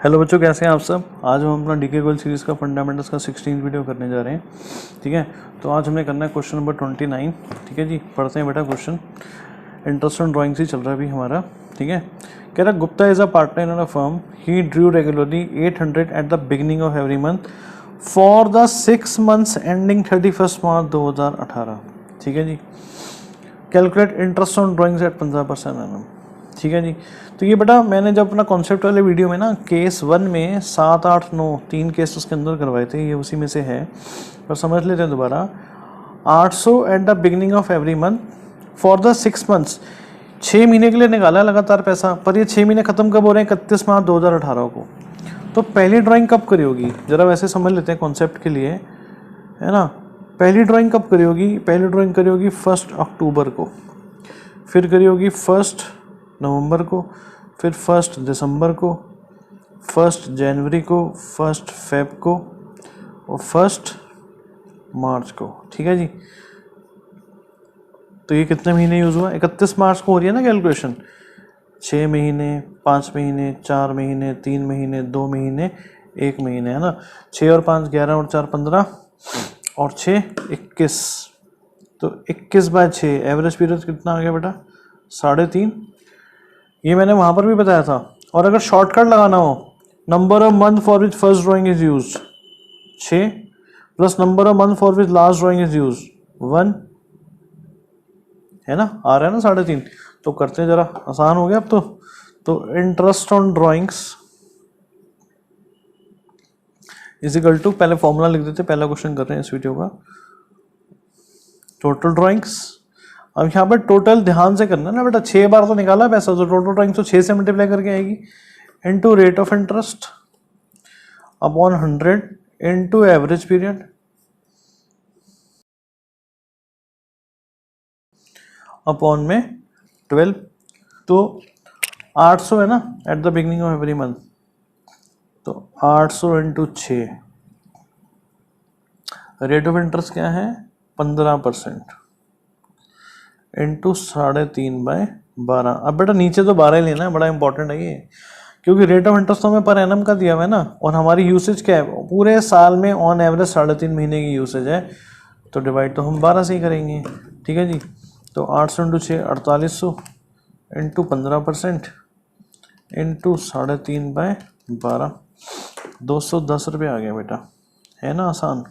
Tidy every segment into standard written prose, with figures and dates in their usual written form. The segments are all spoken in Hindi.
हेलो बच्चों, कैसे हैं आप सब। आज हम अपना डीके गोल सीरीज़ का फंडामेंटल्स का 16 वीडियो करने जा रहे हैं। ठीक है, तो आज हमने करना है क्वेश्चन नंबर 29। ठीक है जी, पढ़ते हैं बेटा क्वेश्चन। इंटरेस्ट ऑन ड्राइंग से चल रहा है अभी हमारा। ठीक है, कह रहा Gupta is a partner in a firm, he drew regularly 800 at the beginning of every month for the 6 months ending 31 March 2018। ठीक है जी, calculate interest on drawings at 15% annum. ठीक है जी, तो ये बेटा मैंने जब अपना कॉन्सेप्ट वाले वीडियो में ना केस 1 में 7, 8, 9 3 केस उसके अंदर करवाए थे, ये उसी में से है, और समझ लेते हैं दोबारा। 800 at the beginning of every month for the 6 months, 6 महीने के लिए निकाला लगातार पैसा, पर ये 6 महीने खत्म कब हो रहे हैं? 31 मार्च 2018 को। तो पहली ड्राइंग कब करी होगी, जरा वैसे समझ लेते हैं कॉन्सेप्ट के लिए, है ना। पहली ड्राइंग कब करी होगी? पहली ड्राइंग करी होगी 1 अक्टूबर को, फिर करी होगी 1 नवंबर को, फिर 1 दिसंबर को, 1 जनवरी को, 1 फेब को और 1 मार्च को। ठीक है जी, तो ये कितने महीने यूज़ हुआ? 31 मार्च को हो रही है ना कैलकुलेशन। 6 महीने, 5 महीने, 4 महीने, 3 महीने, 2 महीने, 1 महीने, है ना। 6 और 5 11 और 4 15 और 6 21। तो 21/6 एवरेज पीरियड कितना आ गया बेटा? 3.5। ये मैंने वहाँ पर भी बताया था। और अगर शॉर्टकट लगाना हो, number of month for which first drawing is use 6 plus number of month for which last drawing is use 1, है ना, आ रहा है ना 3.5। तो करते हैं, जरा आसान हो गया अब तो interest on drawings is equal to, पहले फॉर्मूला लिख देते, पहला क्वेश्चन कर रहे हैं इस वीडियो का। टोटल ड्राइंग्स, अब यहाँ पर टोटल ध्यान से करना ना बेटा, 6 बार तो निकाला पैसा, तो टोटल ड्राइंग्स तो 6 से मल्टीप्लाई करके आएगी, into rate of interest upon 100 into average period upon में 12। तो 800 है ना eight the beginning of every month, तो 800 इंटू 6। रेट ऑफ इंटरेस्ट क्या है? 15% इंटू 3.5/12। अब बेटा नीचे तो 12 ही लेना है, बड़ा इंपॉर्टेंट है ये, क्योंकि रेट ऑफ इंटरेस्ट तो हमें पर एनम का दिया हुआ है ना, और हमारी यूसेज क्या है? पूरे साल में ऑन एवरेज 3.5 महीने की यूसेज है, तो डिवाइड तो हम 12 से ही करेंगे। ठीक है जी, तो 800 इंटू 6 4800 इंटू 15% इंटू 3.5/12, 210 रुपये आ गया बेटा, है ना आसान।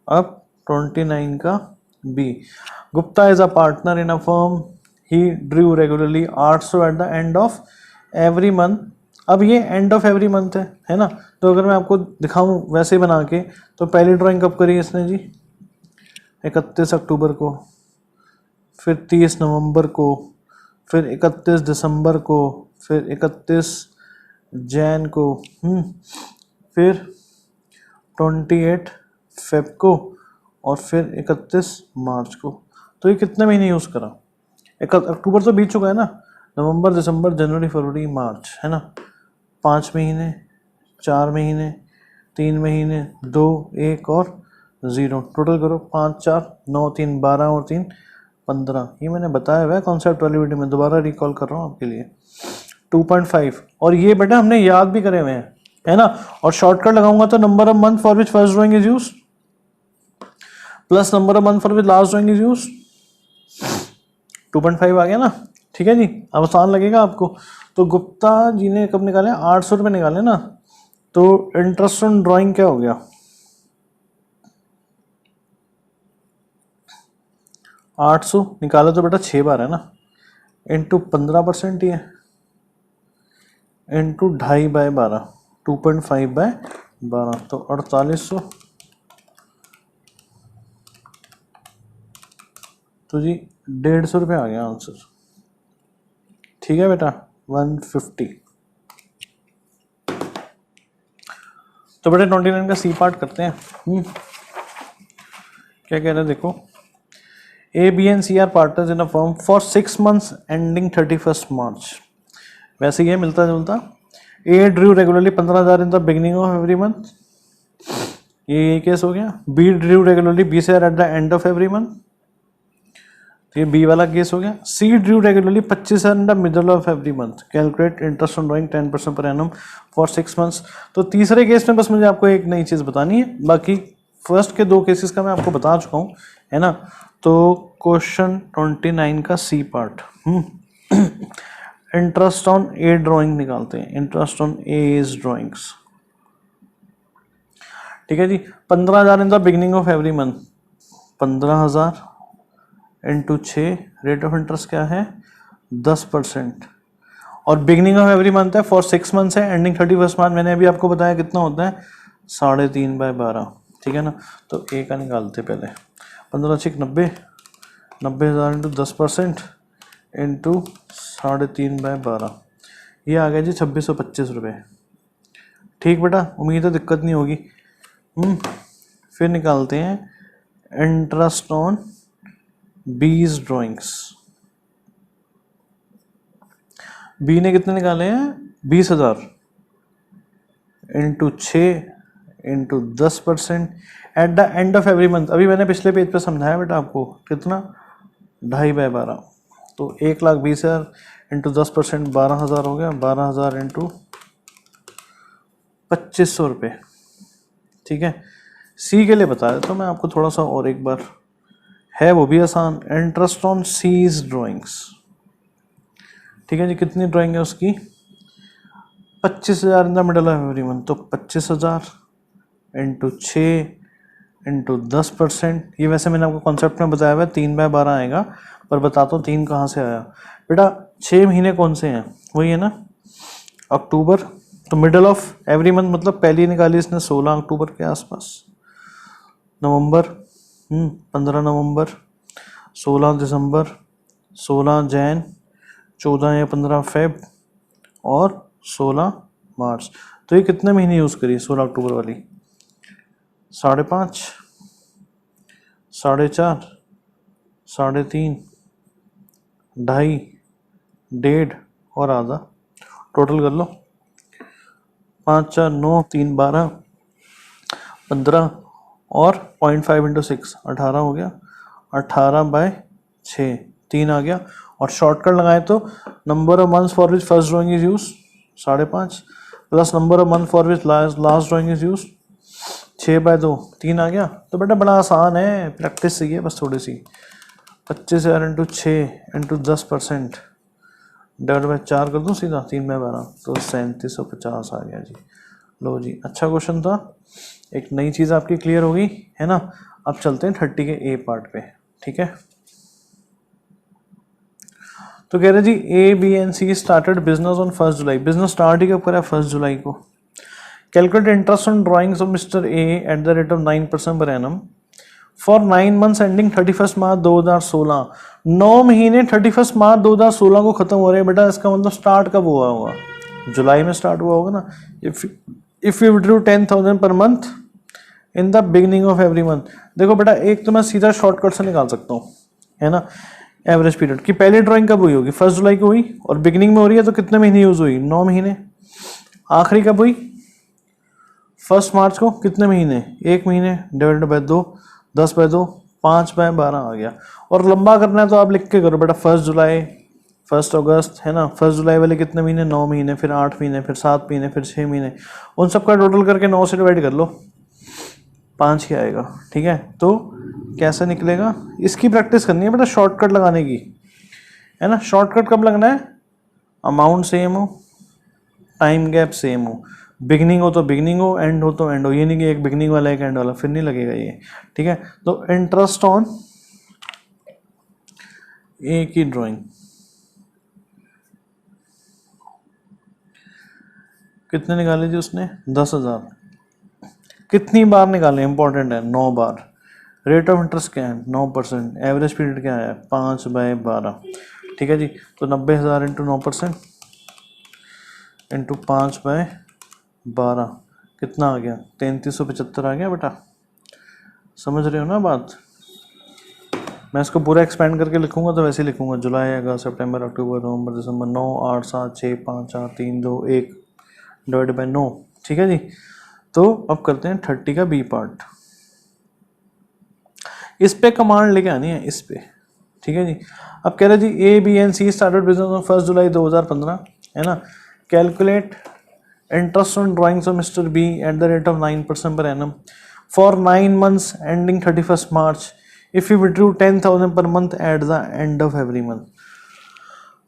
अब 29 का B, Gupta is a partner in a firm, he drew regularly 800 at the end of every month. अब ये एंड ऑफ एवरी मंथ है ना, तो अगर मैं आपको दिखाऊं वैसे बना के, तो पहली ड्राइंग कब करी इसने जी? 31 अक्टूबर को, फिर 30 नवंबर को, फिर 31 दिसंबर को, फिर 31 जैन को, फिर 28 फेब को, और फिर 31 मार्च को। तो ये कितने महीने यूज़ करा? अक्टूबर तो बीत चुका है ना, नवंबर, दिसंबर, जनवरी, फरवरी, मार्च, है ना। 5 महीने, 4 महीने, 3 महीने, 2, 1 और 0, टोटल करो 5, 4, 9, 3, 12 और 3, 15। ये मैंने बताया हुआ है कॉन्सेप्ट वाली वीडियो में, दोबारा रिकॉल कर रहा हूँ आपके लिए। 2.5, और ये बेटा हमने याद भी करे हुए हैं, है ना। और शॉर्टकट लगाऊंगा तो number of month for which first drawing is use plus number of month for which last drawing is use, 2.5 आ गया ना। ठीक है जी, अब आसान लगेगा आपको। तो गुप्ता जी ने कब निकाले? 800 रुपये निकाले ना, तो इंटरेस्ट ऑन ड्राइंग क्या हो गया? 800 निकाला तो बेटा 6 बार है ना, इंटू 15% ही है, इंटू 2.5/12, 2.5/12, तो 4800। तो जी 150 रुपये आ गया आंसर। ठीक है बेटा, 150। तो बेटा 29 का सी पार्ट करते हैं। क्या कह रहे हैं देखो, A B and C are partners in a firm for 6 months ending 31 March. वैसे ही है, मिलता जुलता। A drew regularly 15,000 in the beginning of every month, ये केस हो गया। B drew regularly 20,000 at the end of every month, तो ये बी वाला केस हो गया। C drew regularly 25,000 in the middle of every month, calculate interest on drawing 10% पर एनम फॉर 6 मंथ्स। तो तीसरे केस में बस मुझे आपको एक नई चीज़ बतानी है, बाकी फर्स्ट के 2 केसेस का मैं आपको बता चुका हूँ, है ना। तो क्वेश्चन 29 का C part, interest on a drawing निकालते हैं, इंटरेस्ट ऑन एज ड्राइंग्स। ठीक है जी, 15,000 in the beginning of every month, 15,000 into 6, rate of interest क्या है 10%, और बिगिनिंग ऑफ एवरी मंथ है फॉर 6 मंथ्स है, एंडिंग 31 मार्च। मैंने अभी आपको बताया कितना होता है 3.5/12, ठीक है ना। तो ए का निकालते पहले, 15 6 90, 90,000 इंटू 10% इंटू 3.5/12, ये आ गया जी 2625 रुपये। ठीक बेटा, उम्मीद है दिक्कत नहीं होगी। फिर निकालते हैं इंटरेस्ट ऑन बीज ड्राइंग्स। बी ने कितने निकाले हैं 20,000 into 6 into 10% eight the end of every month. अभी मैंने पिछले पेज पे समझाया बेटा आपको, कितना 2.5/12, तो 1,20,000 इंटू 10% 12,000 हो गया, 12,000 इंटू 2500 रुपये। ठीक है, सी के लिए बता देता हूँ मैं आपको थोड़ा सा और एक बार, है वो भी आसान, इंटरेस्ट ऑन सीज ड्राइंग्स। ठीक है जी, कितनी ड्राइंग है उसकी 25,000 in the middle of every month, तो 25,000 इंटू 6 इंटू 10%। ये वैसे मैंने आपको कॉन्सेप्ट में बताया हुआ है 3/12 आएगा, पर बताता हूँ 3 कहाँ से आया बेटा। 6 महीने कौन से हैं, वही है ना अक्टूबर, तो मिडल ऑफ एवरी मंथ मतलब पहली निकाली इसने 16 अक्टूबर के आसपास, नवंबर 15 नवंबर, 16 दिसंबर, 16 जैन, 14 या 15 फेब और 16 मार्च। तो ये कितने महीने यूज़ करी 16 अक्टूबर वाली, 5.5, 4.5, 3.5, 2.5, 1.5 और आधा, टोटल कर लो 5 4 9 3 12 15 और 0.5 इंटू 6 18 हो गया, 18/6 3 आ गया। और शॉर्टकट लगाए तो number of months for which first drawing is use 5.5 plus number of month for which last drawing is use 6/2 3 आ गया। तो बेटा बड़ा आसान है, प्रैक्टिस चाहिए बस थोड़ी सी। 25,000 इंटू 6 इंटू 10% डिवाइड बाई 4 कर दूँ सीधा 3/12, तो 3750 आ गया जी। लो जी, अच्छा क्वेश्चन था, एक नई चीज़ आपकी क्लियर हो गई है ना। अब चलते हैं 30 के ए पार्ट पे। ठीक है, तो कह रहे जी A B and C started business on 1 July. Business start ही कब करा 1 जुलाई को। Calculate interest on drawings of mister A at the rate of 9% per annum for 9 months ending 31 March 2016। 9 महीने 31 मार्च 2016 को खत्म हो रहे हैं बेटा, इसका मतलब स्टार्ट कब हुआ होगा, जुलाई में स्टार्ट हुआ होगा ना। If you withdrew 10,000 per month in the beginning of every month. देखो बेटा, एक तो मैं सीधा शॉर्टकट से निकाल सकता हूँ, है ना, एवरेज पीरियड की पहली ड्राइंग कब हुई होगी 1 जुलाई को हुई, और बिगिनिंग में हो रही है तो कितने महीने यूज हुई 9 महीने। आखिरी कब हुई 1 मार्च को, कितने महीने 1 महीने, डिवाइडेड बाय 2, 10/2 5/12 आ गया। और लंबा करना है तो आप लिख के करो बेटा 1 जुलाई 1 अगस्त, है ना। 1 जुलाई वाले कितने महीने 9 महीने, फिर 8 महीने, फिर 7 महीने, फिर 6 महीने, उन सबका टोटल करके 9 से डिवाइड कर लो, 5 ही आएगा। ठीक है, तो कैसे निकलेगा, इसकी प्रैक्टिस करनी है बेटा शॉर्टकट लगाने की, है ना। शॉर्टकट कब लगना है, अमाउंट सेम हो, टाइम गैप सेम हो, बिगनिंग हो तो बिगनिंग हो, एंड हो तो एंड हो। ये नहीं कि एक बिगनिंग वाला एक एंड वाला, फिर नहीं लगेगा ये। ठीक है, तो इंटरेस्ट ऑन ए की ड्राइंग कितने निकाले जी उसने 10,000। कितनी बार निकाले इंपॉर्टेंट है, 9 बार। रेट ऑफ इंटरेस्ट क्या है 9%, एवरेज पीरियड क्या है 5/12। ठीक है जी, तो 90,000 इंटू 9% इंटू 5/12 कितना आ गया 3375 आ गया बेटा। समझ रहे हो ना बात। मैं इसको पूरा एक्सपेंड करके लिखूंगा तो वैसे ही लिखूंगा, जुलाई अगस्त सितंबर अक्टूबर नवंबर दिसंबर, 9 8 7 6 5 4 3 2 1 डिवाइड बाय 9। ठीक है जी, तो अब करते हैं 30 का बी पार्ट। इस पे कमांड लेके आनी है, इस पे ठीक है जी। अब कह रहे जी A B and C started business on 1 July 2015, है ना। Calculate interest on drawings of mister B at the rate of 9% per annum for 9 months ending 31 March if you withdrew 10,000 per month at the end of every month.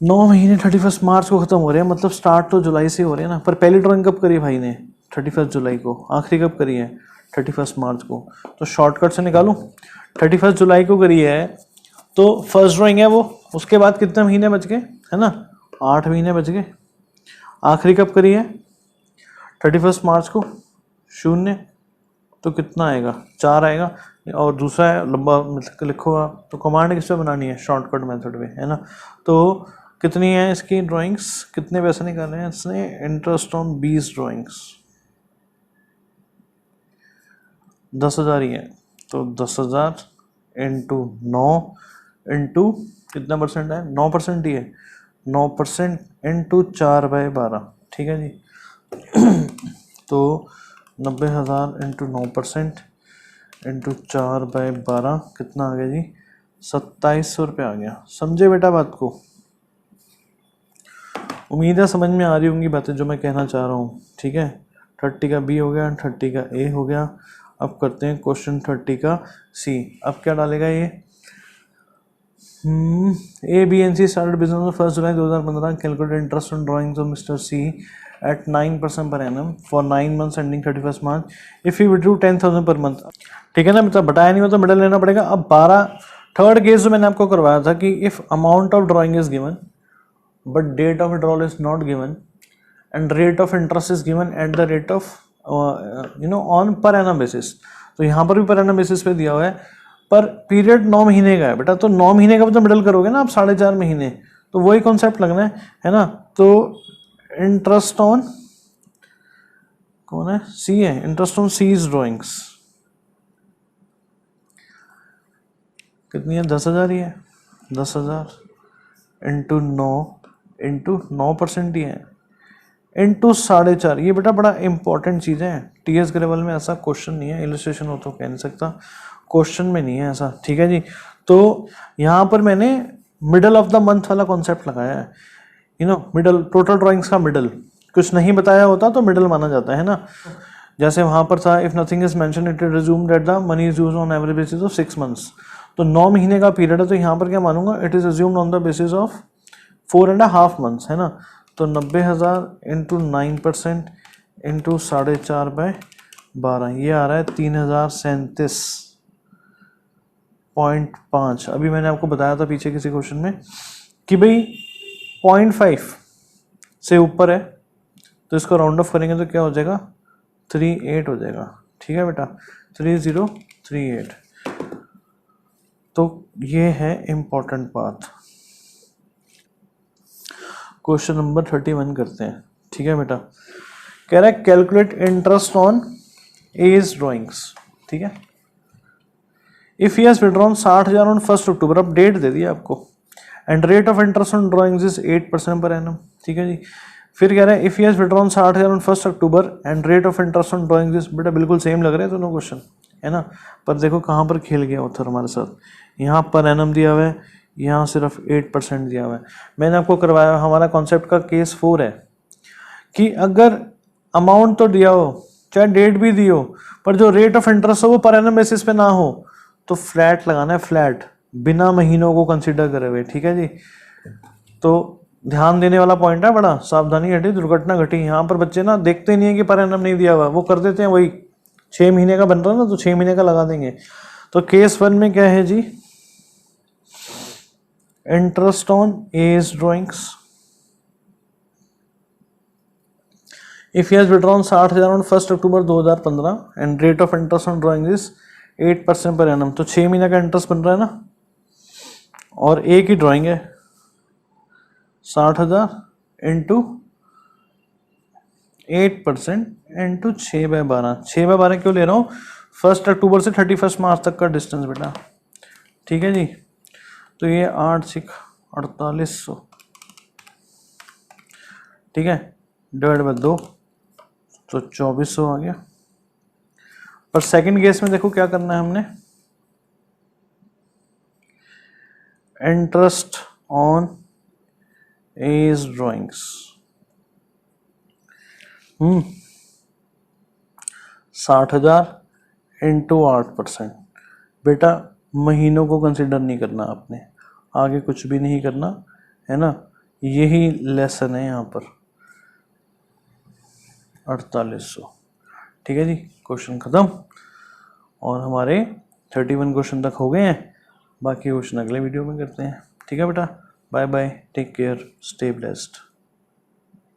9 महीने 31 मार्च को खत्म हो रहे हैं, मतलब स्टार्ट तो जुलाई से हो रहे हैं ना, पर पहली ड्राइंग कब करी भाई ने? 31 जुलाई को। आखिरी कब करी है? 31 मार्च को। तो शॉर्टकट से निकालूं, 31 जुलाई को करी है तो फर्स्ट ड्राइंग है वो, उसके बाद कितने महीने बच गए, है ना, 8 महीने बच गए। आखिरी कब करी है? 31 मार्च को। 0 तो कितना आएगा? 4 आएगा। और दूसरा है लंबा लिखो आप, तो कमांड किस पे बनानी है? शॉर्टकट मेथड पे, है ना। तो कितनी है इसकी ड्राइंग्स, कितने पैसे निकाले हैं इसने? इंटरेस्ट ऑन 20 ड्राइंग्स 10,000 ही है, तो 10,000 इंटू 9 इंटू कितना परसेंट है? 9% ही है, 9% इंटू 4/12, ठीक है जी। तो 90,000 इंटू 9% इंटू 4/12 कितना आ गया जी? 2700 रुपये आ गया। समझे बेटा बात को? उम्मीद है समझ में आ रही होंगी बातें जो मैं कहना चाह रहा हूँ, ठीक है। 30 का बी हो गया, 30 का ए हो गया। अब करते हैं क्वेश्चन 30 का सी। अब क्या डालेगा ये? A B and C started business 1 July 2015, calculate interest on drawings of Mister C at 9% per annum for 9 months ending 31 March if you withdrew 10,000 per month, ठीक है ना। मतलब बताया नहीं, मतलब मिडल लेना पड़ेगा। अब 12 थर्ड केस जो मैंने आपको करवाया था कि if amount of drawing is given but date of withdrawal is not given and rate of interest is given at the rate of on per annum basis, तो यहाँ पर भी per annum basis पे दिया हुआ है, पर पीरियड 9 महीने का है बेटा, तो 9 महीने का मतलब मिडल करोगे ना आप 4.5 महीने, तो वही कॉन्सेप्ट लगना है ना। तो इंटरेस्ट ऑन कौन है? सी है। इंटरेस्ट ऑन सीज ड्राइंग्स कितनी है? 10,000 ही है। 10,000 इंटू 9 इंटू 9% ही है इंटू 4.5। ये बेटा बड़ा इंपॉर्टेंट चीज़ है, टीएस के लेवल में ऐसा क्वेश्चन नहीं है, इलस्ट्रेशन हो तो कह नहीं सकता, क्वेश्चन में नहीं है ऐसा, ठीक है जी। तो यहाँ पर मैंने मिडल ऑफ द मंथ वाला कॉन्सेप्ट लगाया है, मिडल, टोटल ड्राइंग्स का मिडल। कुछ नहीं बताया होता तो मिडल माना जाता है ना। जैसे वहाँ पर था if nothing is mention it is resumed that the money is used on average basis of 6 months, तो 9 महीने का पीरियड है, तो यहाँ पर क्या मानूंगा? It is assumed on the basis of 4.5 months, है ना। तो 90,000 इंटू 9% इंटू 4.5/12, ये आ रहा है 3,037.5। अभी मैंने आपको बताया था पीछे किसी क्वेश्चन में कि भाई 0.5 से ऊपर है तो इसको राउंड ऑफ करेंगे तो क्या हो जाएगा? 38 हो जाएगा, ठीक है बेटा, 3038। तो ये है इंपॉर्टेंट बात। क्वेश्चन नंबर 31 करते हैं, ठीक है बेटा। कह रहा है calculate interest on as drawings, ठीक है। If he has withdrawn 60,000 on 1 October, अब डेट दे दी आपको, and rate of interest on drawings is 8% per annum, ठीक है जी। फिर कह रहा है if he has withdrawn 60,000 on 1 October and rate of interest on drawings is, बेटा बिल्कुल सेम लग रहे हैं दोनों क्वेश्चन, है ना। पर देखो कहाँ पर खेल गया ऑथर हमारे साथ, यहाँ पर एनम दिया हुआ है, यहाँ सिर्फ 8% दिया हुआ है। मैंने आपको करवाया, हमारा कॉन्सेप्ट का केस 4 है कि अगर अमाउंट तो दिया हो, चाहे डेट भी दी हो, पर जो रेट ऑफ इंटरेस्ट हो वो पर एनम बेसिस पे ना हो, तो फ्लैट लगाना है, फ्लैट, बिना महीनों को कंसिडर करे हुए, ठीक है जी। तो ध्यान देने वाला पॉइंट है, बड़ा सावधानी घटी दुर्घटना घटी। यहाँ पर बच्चे ना देखते नहीं है कि पर एनम नहीं दिया हुआ, वो कर देते हैं वही 6 महीने का बन रहा है ना, तो 6 महीने का लगा देंगे। तो केस 1 में क्या है जी? Interest on as drawings if he has withdrawn 60,000 on 1 October 2015 and rate of interest on drawing is 8% per annum, तो 6 महीने का इंटरेस्ट बन रहा है ना, और एक ही ड्राइंग है 60,000 इंटू 8% इंटू 6/12। 6/12 क्यों ले रहा हूँ? 1 अक्टूबर से 31 मार्च तक का डिस्टेंस बेटा, ठीक है जी। तो ये 8×6=4800, ठीक है, डिवाइड बाय 2 तो 2400 आ गया। पर सेकंड केस में देखो क्या करना है हमने, interest on as drawings 60,000 into 8%। बेटा महीनों को कंसिडर नहीं करना आपने, आगे कुछ भी नहीं करना है ना, यही लेसन है यहाँ पर 4800। ठीक है जी, क्वेश्चन खत्म। और हमारे 31 क्वेश्चन तक हो गए हैं, बाकी क्वेश्चन अगले वीडियो में करते हैं। ठीक है बेटा, bye bye, take care, stay blessed.